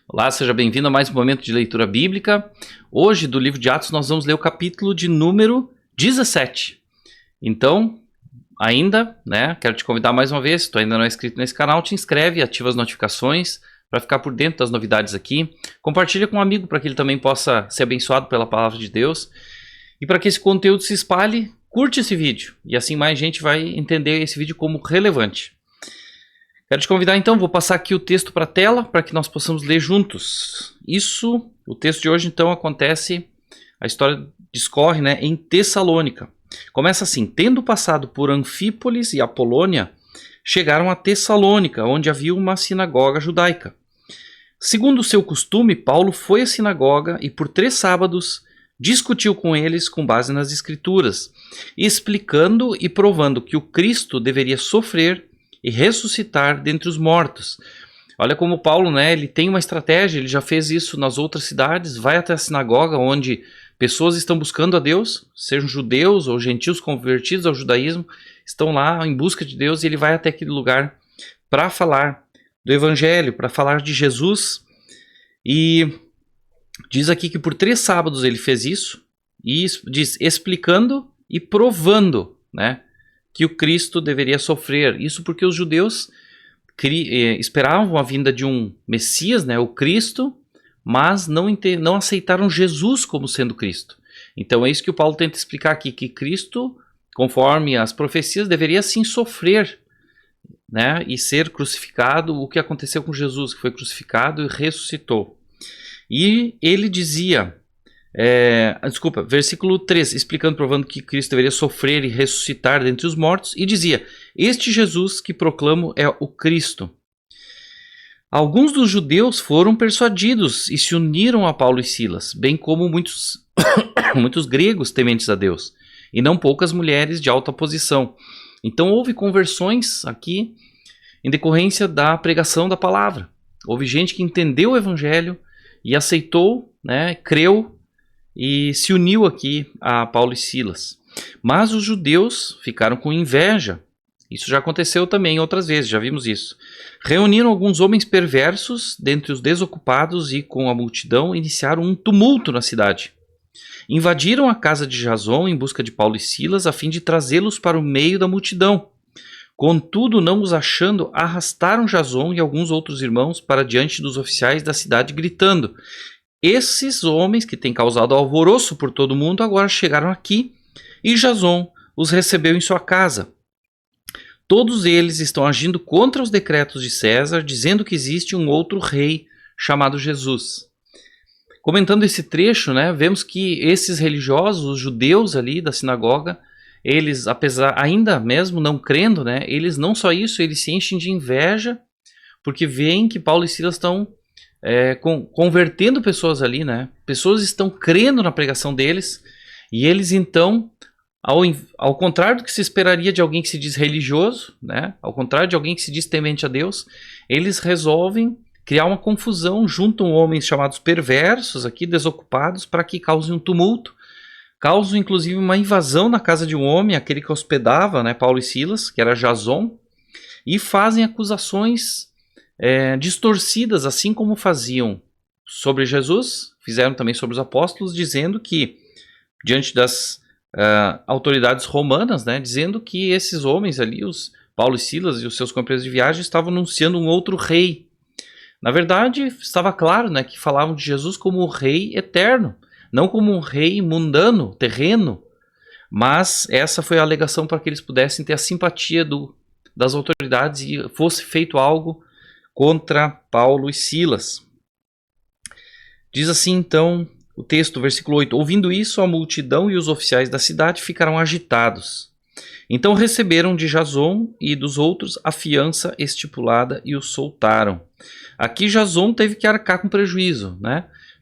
Olá, seja bem-vindo a mais um momento de leitura bíblica. Hoje, do livro de Atos, nós vamos ler o capítulo de número 17. Então, quero te convidar mais uma vez, se tu ainda não é inscrito nesse canal, te inscreve, ativa as notificações para ficar por dentro das novidades aqui. Compartilha com um amigo para que ele também possa ser abençoado pela palavra de Deus. E para que esse conteúdo se espalhe, curte esse vídeo e assim mais gente vai entender esse vídeo como relevante. Quero te convidar então, vou passar aqui o texto para a tela para que nós possamos ler juntos. O texto de hoje então acontece, a história discorre em Tessalônica. Começa assim: tendo passado por Anfípolis e Apolônia, chegaram a Tessalônica, onde havia uma sinagoga judaica. Segundo o seu costume, Paulo foi à sinagoga e por 3 sábados discutiu com eles com base nas Escrituras, explicando e provando que o Cristo deveria sofrer e ressuscitar dentre os mortos. Olha como Paulo, ele tem uma estratégia, ele já fez isso nas outras cidades, vai até a sinagoga onde pessoas estão buscando a Deus, sejam judeus ou gentios convertidos ao judaísmo, estão lá em busca de Deus, e ele vai até aquele lugar para falar do Evangelho, para falar de Jesus. E diz aqui que por 3 sábados ele fez isso, e diz explicando e provando, que o Cristo deveria sofrer. Isso porque os judeus esperavam a vinda de um Messias, o Cristo, mas não aceitaram Jesus como sendo Cristo. Então é isso que o Paulo tenta explicar aqui, que Cristo, conforme as profecias, deveria sim sofrer, e ser crucificado, o que aconteceu com Jesus, que foi crucificado e ressuscitou. E ele dizia, versículo 3, explicando, provando que Cristo deveria sofrer e ressuscitar dentre os mortos, e dizia: este Jesus que proclamo é o Cristo. Alguns dos judeus foram persuadidos e se uniram a Paulo e Silas, bem como muitos, muitos gregos tementes a Deus, e não poucas mulheres de alta posição. Então houve conversões aqui em decorrência da pregação da palavra. Houve gente que entendeu o evangelho e aceitou, creu e se uniu aqui a Paulo e Silas. Mas os judeus ficaram com inveja. Isso já aconteceu também outras vezes, já vimos isso. Reuniram alguns homens perversos dentre os desocupados e com a multidão iniciaram um tumulto na cidade. Invadiram a casa de Jason em busca de Paulo e Silas a fim de trazê-los para o meio da multidão. Contudo, não os achando, arrastaram Jason e alguns outros irmãos para diante dos oficiais da cidade, gritando: esses homens que têm causado alvoroço por todo mundo agora chegaram aqui, e Jason os recebeu em sua casa. Todos eles estão agindo contra os decretos de César, dizendo que existe um outro rei chamado Jesus. Comentando esse trecho, vemos que esses religiosos, os judeus ali da sinagoga, eles, apesar ainda mesmo não crendo, eles não só isso, eles se enchem de inveja, porque veem que Paulo e Silas estão convertendo pessoas ali, pessoas estão crendo na pregação deles, e eles então, ao contrário do que se esperaria de alguém que se diz religioso, ao contrário de alguém que se diz temente a Deus, eles resolvem criar uma confusão, juntam homens chamados perversos aqui, desocupados, para que causem um tumulto, causam inclusive uma invasão na casa de um homem, aquele que hospedava Paulo e Silas, que era Jason, e fazem acusações distorcidas, assim como faziam sobre Jesus, fizeram também sobre os apóstolos, dizendo que, diante das autoridades romanas, dizendo que esses homens ali, os Paulo e Silas e os seus companheiros de viagem, estavam anunciando um outro rei. Na verdade, estava claro que falavam de Jesus como o rei eterno, não como um rei mundano, terreno, mas essa foi a alegação para que eles pudessem ter a simpatia das autoridades e fosse feito algo contra Paulo e Silas. Diz assim então o texto, versículo 8: ouvindo isso, a multidão e os oficiais da cidade ficaram agitados. Então receberam de Jason e dos outros a fiança estipulada e os soltaram. Aqui Jason teve que arcar com prejuízo,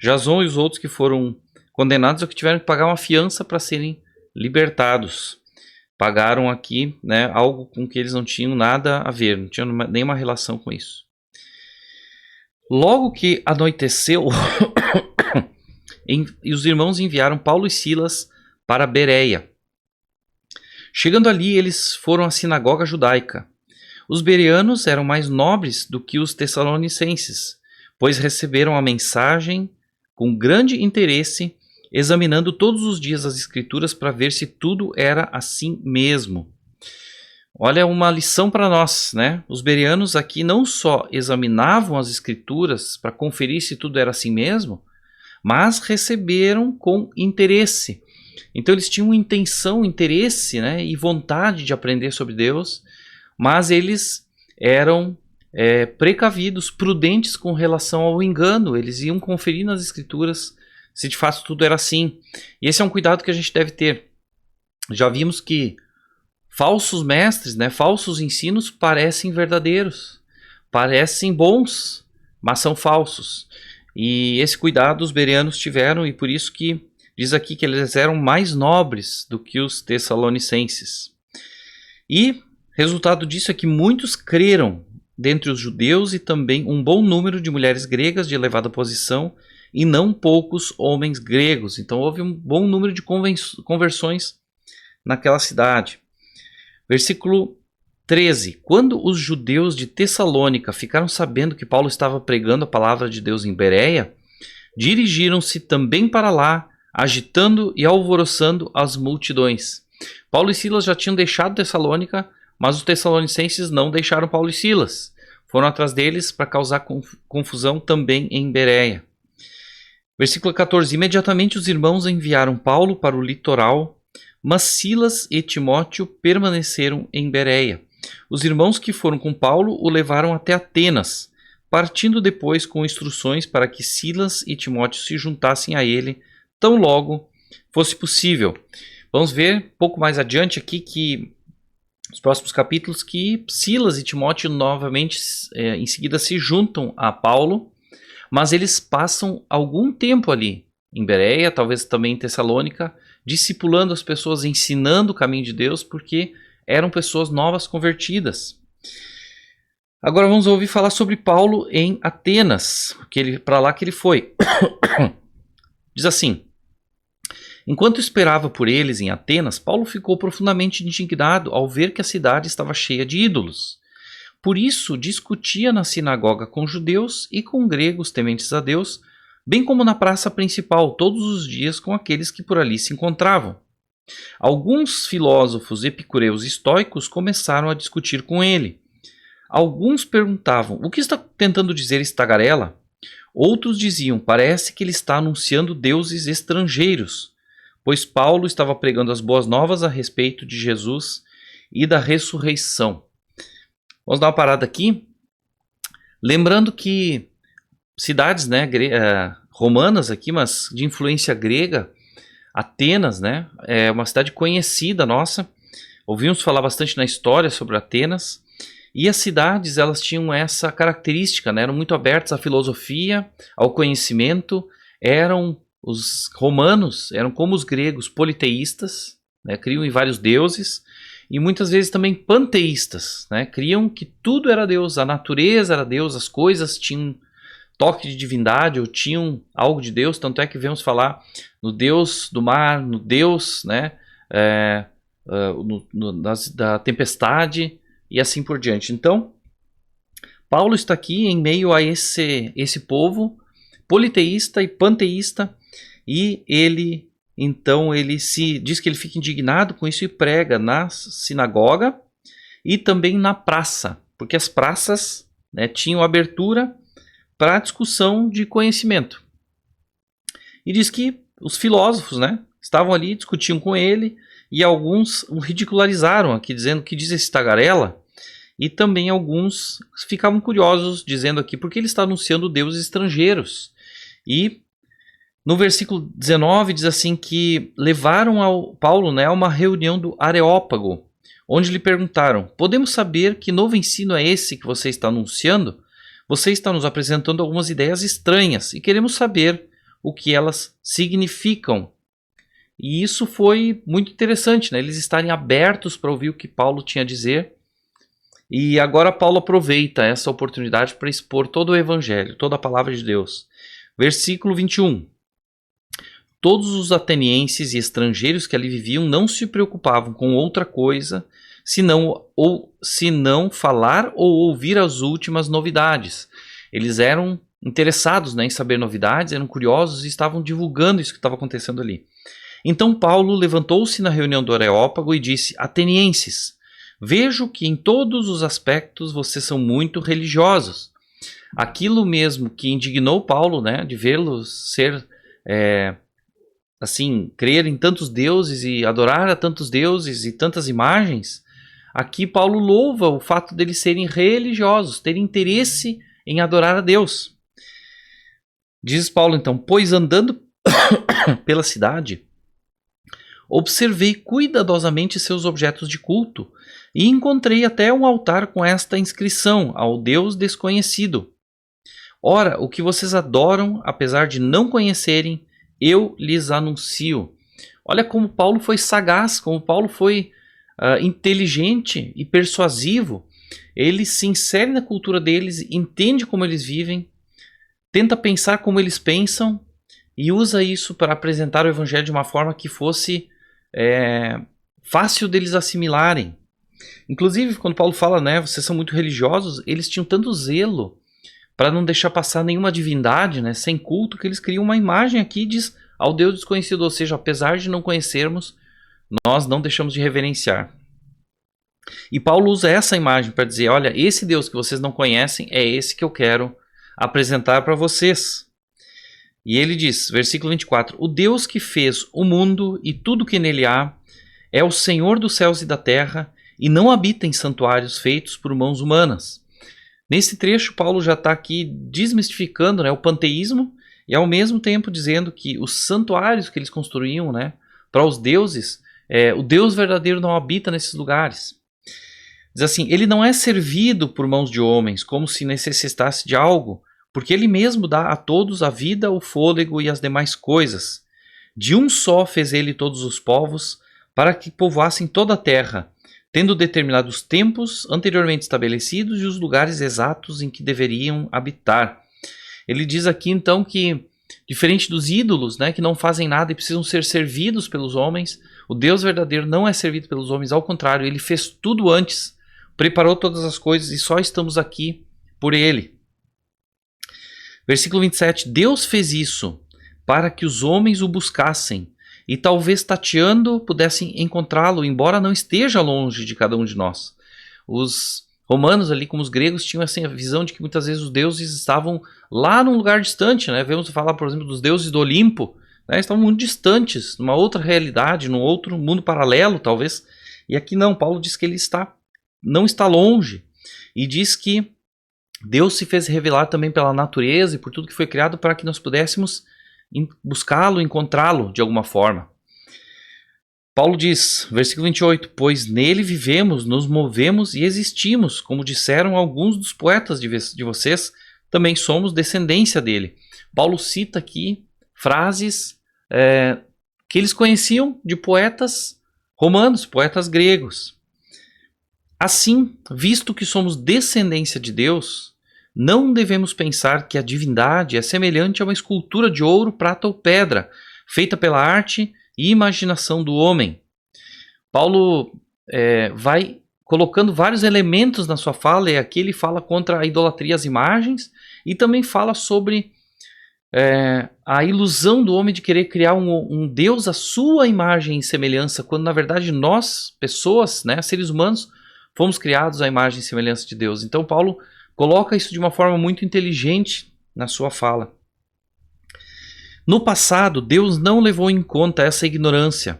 Jason e os outros que foram condenados é que tiveram que pagar uma fiança para serem libertados. Pagaram aqui algo com que eles não tinham nada a ver, não tinham nenhuma relação com isso. Logo que anoiteceu, e os irmãos enviaram Paulo e Silas para Bereia. Chegando ali, eles foram à sinagoga judaica. Os bereanos eram mais nobres do que os tessalonicenses, pois receberam a mensagem com grande interesse, examinando todos os dias as Escrituras para ver se tudo era assim mesmo. Olha, uma lição para nós, né? Os bereanos aqui não só examinavam as Escrituras para conferir se tudo era assim mesmo, mas receberam com interesse. Então eles tinham intenção, interesse, né, e vontade de aprender sobre Deus, mas eles eram precavidos, prudentes com relação ao engano. Eles iam conferir nas Escrituras se de fato tudo era assim. E esse é um cuidado que a gente deve ter. Já vimos que falsos mestres, né, falsos ensinos parecem verdadeiros, parecem bons, mas são falsos. E esse cuidado os bereanos tiveram, e por isso que diz aqui que eles eram mais nobres do que os tessalonicenses. E resultado disso é que muitos creram dentre os judeus, e também um bom número de mulheres gregas de elevada posição, e não poucos homens gregos. Então houve um bom número de conversões naquela cidade. Versículo 13. Quando os judeus de Tessalônica ficaram sabendo que Paulo estava pregando a palavra de Deus em Bereia, dirigiram-se também para lá, agitando e alvoroçando as multidões. Paulo e Silas já tinham deixado Tessalônica, mas os tessalonicenses não deixaram Paulo e Silas. Foram atrás deles para causar confusão também em Bereia. Versículo 14. Imediatamente os irmãos enviaram Paulo para o litoral, mas Silas e Timóteo permaneceram em Bereia. Os irmãos que foram com Paulo o levaram até Atenas, partindo depois com instruções para que Silas e Timóteo se juntassem a ele tão logo fosse possível. Vamos ver pouco mais adiante aqui que nos próximos capítulos que Silas e Timóteo novamente em seguida se juntam a Paulo, mas eles passam algum tempo ali em Bereia, talvez também em Tessalônica, discipulando as pessoas, ensinando o caminho de Deus, porque eram pessoas novas convertidas. Agora vamos ouvir falar sobre Paulo em Atenas, para lá que ele foi. Diz assim: enquanto esperava por eles em Atenas, Paulo ficou profundamente indignado ao ver que a cidade estava cheia de ídolos. Por isso discutia na sinagoga com judeus e com gregos tementes a Deus, bem como na praça principal, todos os dias com aqueles que por ali se encontravam. Alguns filósofos epicureus e estoicos começaram a discutir com ele. Alguns perguntavam: o que está tentando dizer esta tagarela? Outros diziam: parece que ele está anunciando deuses estrangeiros, pois Paulo estava pregando as boas novas a respeito de Jesus e da ressurreição. Vamos dar uma parada aqui, lembrando que cidades, né, romanas aqui, mas de influência grega, Atenas, né, é uma cidade conhecida nossa. Ouvimos falar bastante na história sobre Atenas. E as cidades, elas tinham essa característica, né, eram muito abertas à filosofia, ao conhecimento. Os romanos eram como os gregos, politeístas, né, criam em vários deuses, e muitas vezes também panteístas, né, criam que tudo era Deus, a natureza era Deus, as coisas tinham toque de divindade ou tinham algo de Deus. Tanto é que vemos falar no Deus do mar, no Deus, né, da tempestade e assim por diante. Então, Paulo está aqui em meio a esse povo politeísta e panteísta, e ele se diz que ele fica indignado com isso e prega na sinagoga e também na praça, porque as praças, né, tinham abertura para discussão de conhecimento. E diz que os filósofos, né, estavam ali, discutiam com ele, e alguns o ridicularizaram aqui, dizendo: que diz esse tagarela? E também alguns ficavam curiosos, dizendo aqui: porque ele está anunciando deuses estrangeiros? E no versículo 19 diz assim que levaram ao Paulo, né, a uma reunião do Areópago, onde lhe perguntaram: podemos saber que novo ensino é esse que você está anunciando? Você está nos apresentando algumas ideias estranhas e queremos saber o que elas significam. E isso foi muito interessante, né? Eles estarem abertos para ouvir o que Paulo tinha a dizer. E agora Paulo aproveita essa oportunidade para expor todo o evangelho, toda a palavra de Deus. Versículo 21. Todos os atenienses e estrangeiros que ali viviam não se preocupavam com outra coisa senão falar ou ouvir as últimas novidades. Eles eram interessados, né, em saber novidades, eram curiosos e estavam divulgando isso que estava acontecendo ali. Então Paulo levantou-se na reunião do Areópago e disse: Atenienses, vejo que em todos os aspectos vocês são muito religiosos. Aquilo mesmo que indignou Paulo, né, de vê-los ser, assim, crer em tantos deuses e adorar a tantos deuses e tantas imagens, aqui Paulo louva o fato deles serem religiosos, terem interesse em adorar a Deus. Diz Paulo então: pois andando pela cidade, observei cuidadosamente seus objetos de culto e encontrei até um altar com esta inscrição: ao Deus desconhecido. Ora, o que vocês adoram, apesar de não conhecerem, eu lhes anuncio. Olha como Paulo foi sagaz, como Paulo foi inteligente e persuasivo. Ele se insere na cultura deles, entende como eles vivem, tenta pensar como eles pensam e usa isso para apresentar o evangelho de uma forma que fosse fácil deles assimilarem. Inclusive, quando Paulo fala, né, vocês são muito religiosos, eles tinham tanto zelo para não deixar passar nenhuma divindade, né, sem culto, que eles criam uma imagem aqui, diz ao Deus desconhecido, ou seja, apesar de não conhecermos, nós não deixamos de reverenciar. E Paulo usa essa imagem para dizer: olha, esse Deus que vocês não conhecem é esse que eu quero apresentar para vocês. E ele diz, versículo 24: o Deus que fez o mundo e tudo que nele há é o Senhor dos céus e da terra e não habita em santuários feitos por mãos humanas. Nesse trecho, Paulo já está aqui desmistificando, né, o panteísmo e ao mesmo tempo dizendo que os santuários que eles construíam, né, para os deuses, o Deus verdadeiro não habita nesses lugares. Diz assim: ele não é servido por mãos de homens como se necessitasse de algo, porque ele mesmo dá a todos a vida, o fôlego e as demais coisas. De um só fez ele todos os povos, para que povoassem toda a terra, tendo determinados tempos anteriormente estabelecidos e os lugares exatos em que deveriam habitar. Ele diz aqui então que, diferente dos ídolos, né, que não fazem nada e precisam ser servidos pelos homens, o Deus verdadeiro não é servido pelos homens, ao contrário, ele fez tudo antes, preparou todas as coisas e só estamos aqui por ele. Versículo 27, Deus fez isso para que os homens o buscassem e talvez tateando pudessem encontrá-lo, embora não esteja longe de cada um de nós. Os romanos ali, como os gregos, tinham assim, a visão de que muitas vezes os deuses estavam lá num lugar distante, né? Vamos falar, por exemplo, dos deuses do Olimpo, né? Estavam muito distantes, numa outra realidade, num outro mundo paralelo, talvez. E aqui não, Paulo diz que ele não está longe, e diz que Deus se fez revelar também pela natureza e por tudo que foi criado para que nós pudéssemos buscá-lo, encontrá-lo de alguma forma. Paulo diz, versículo 28, pois nele vivemos, nos movemos e existimos, como disseram alguns dos poetas de vocês, também somos descendência dele. Paulo cita aqui frases que eles conheciam de poetas romanos, poetas gregos. Assim, visto que somos descendência de Deus, não devemos pensar que a divindade é semelhante a uma escultura de ouro, prata ou pedra, feita pela arte e imaginação do homem. Paulo vai colocando vários elementos na sua fala, e aqui ele fala contra a idolatria às imagens, e também fala sobre a ilusão do homem de querer criar um Deus à sua imagem e semelhança, quando na verdade nós, pessoas, né, seres humanos, fomos criados à imagem e semelhança de Deus. Então Paulo coloca isso de uma forma muito inteligente na sua fala. No passado, Deus não levou em conta essa ignorância,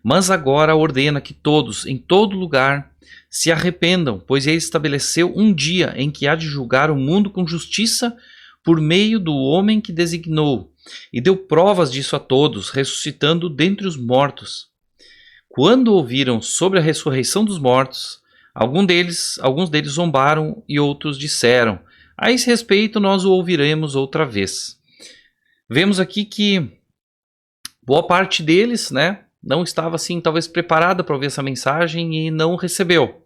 mas agora ordena que todos, em todo lugar, se arrependam, pois ele estabeleceu um dia em que há de julgar o mundo com justiça por meio do homem que designou, e deu provas disso a todos, ressuscitando dentre os mortos. Quando ouviram sobre a ressurreição dos mortos, alguns deles zombaram e outros disseram: a esse respeito nós o ouviremos outra vez. Vemos aqui que boa parte deles, né, não estava assim talvez preparada para ouvir essa mensagem e não recebeu.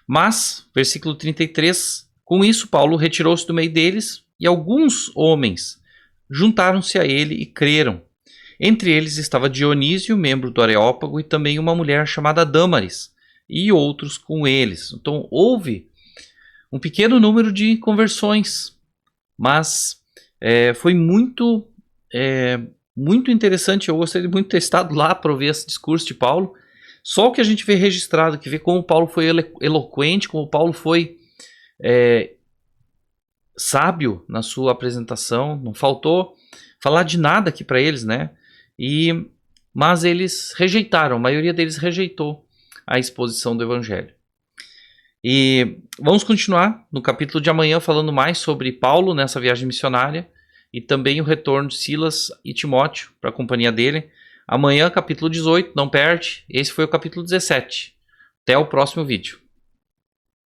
Mas, versículo 33, com isso Paulo retirou-se do meio deles e alguns homens juntaram-se a ele e creram. Entre eles estava Dionísio, membro do Areópago, e também uma mulher chamada Dâmaris, e outros com eles. Então houve um pequeno número de conversões Mas foi muito interessante. Eu gostaria muito de ter estado lá para ouvir esse discurso de Paulo. Só o que a gente vê registrado, que vê como Paulo foi eloquente, como Paulo foi sábio na sua apresentação, não faltou falar de nada aqui para eles, né? Mas eles rejeitaram, a maioria deles rejeitou a exposição do Evangelho. E vamos continuar no capítulo de amanhã falando mais sobre Paulo nessa viagem missionária e também o retorno de Silas e Timóteo para a companhia dele. Amanhã, capítulo 18, não perde. Esse foi o capítulo 17. Até o próximo vídeo.